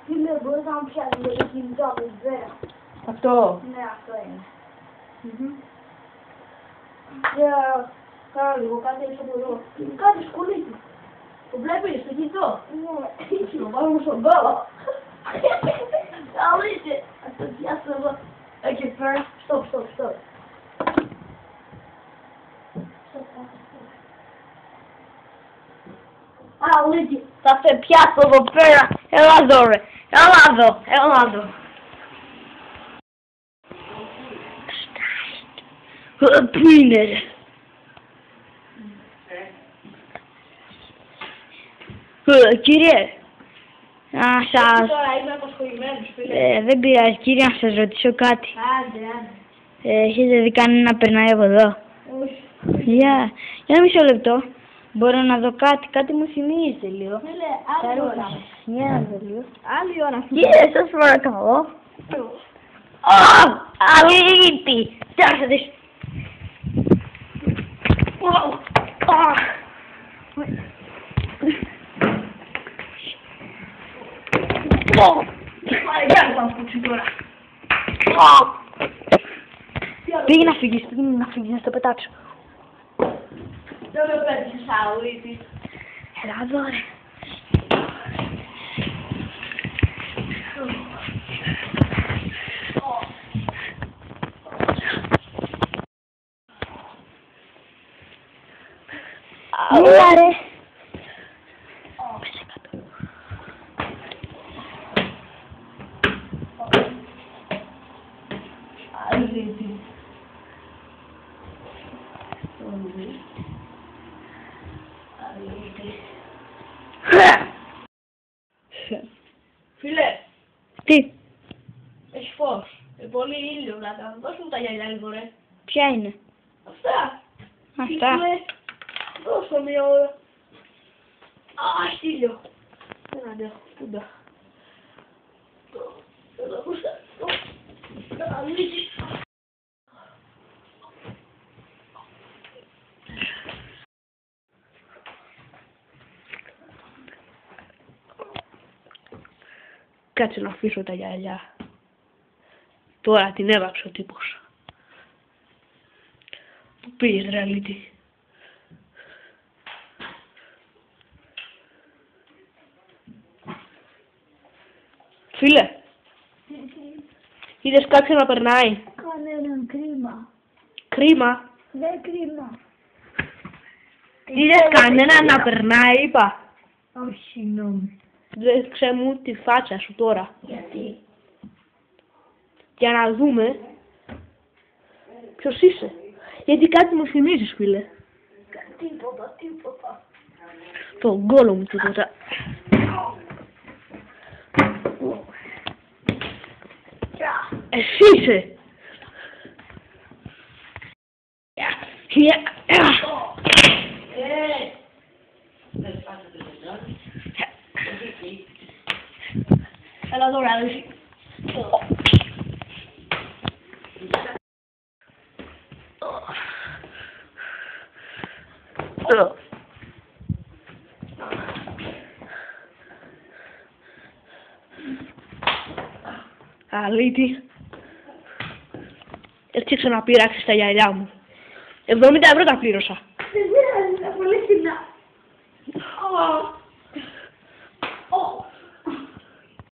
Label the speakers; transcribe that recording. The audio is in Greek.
Speaker 1: Φίλε, μπορείς να μου πιάσεις με το κινητό από την πέρα.
Speaker 2: Αυτό.
Speaker 1: Ναι, αυτό είναι.
Speaker 2: Κάνα λίγο, κάτι έξω από εδώ.
Speaker 1: Κάτι σκουλίκι.
Speaker 2: Το βλέπεις, το κινητό.
Speaker 1: Ναι.
Speaker 2: Το βάλουμε στον κόλο.
Speaker 1: Αλήθεια. Ας το πιάσω εδώ.
Speaker 2: Okay, first, stop.
Speaker 1: Αλήθεια. Θα σε πιάσω εδώ πέρα. Έλα εδώ ρε. Έλα εδώ. Πού είναι ρε. Κύριε.
Speaker 2: Τώρα είμαι απασχολημένος, φίλε.
Speaker 1: Δεν πειράζει κύριε, να σας ρωτήσω κάτι.
Speaker 2: Άντε.
Speaker 1: Έχετε δει κανένα να περνάει από εδώ?
Speaker 2: Όχι.
Speaker 1: Για ένα μισό λεπτό. Μπορώ να δω κάτι μου θυμίζεται λίγο.
Speaker 2: Φίλε, άλλη ώρα.
Speaker 1: Για να δω λίγο.
Speaker 2: Άλλη ώρα.
Speaker 1: Κύριε, σας παρακαλώ. Αλήτη! Φτιάξτε. Πήγε να φύγεις, να το πετάξω.
Speaker 2: Δεν με πέτυχες αλήτη.
Speaker 1: Έλα εδώ ρε. Έλα ρε.
Speaker 2: Αλήτη. Φίλε,
Speaker 1: Τι,
Speaker 2: έχει φως. Πολύ ήλιο, βλάκα. Δώσ' μου τα γυαλιά λίγο, ρε.
Speaker 1: ποια είναι?
Speaker 2: Αυτά.
Speaker 1: Αυτά.
Speaker 2: Δώσ' το μία ώρα. Α, έχει ήλιο. Δεν αντέχω. Πούντα. Εδώ μπροστά. Αλήτη. Κάτσε να αφήσω τα γυαλιά. Τώρα την έβαψε ο τύπος. Πού πήγες ρε αλήτη? Φίλε, είδες κάποιον να περνάει?
Speaker 1: Κανέναν κρίμα.
Speaker 2: Κρίμα.
Speaker 1: Δεν κρίμα.
Speaker 2: Είδες κανέναν να περνάει, είπα.
Speaker 1: Όχι, συγγνώμη.
Speaker 2: Δέξε μου τη φάτσα σου τώρα.
Speaker 1: Γιατί?
Speaker 2: Για να δούμε ποιος είσαι. Γιατί κάτι μου θυμίζεις, φίλε.
Speaker 1: Τίποτα.
Speaker 2: Τον κόλο μου τίποτα. Εσύ είσαι. Έλα εδώ, ρε. Αλήτη. Έτσι ξαναπειράξεις τα γυαλιά μου. 70 € τα πλήρωσα.
Speaker 1: Δεν πειράζει, πολύ φθηνά.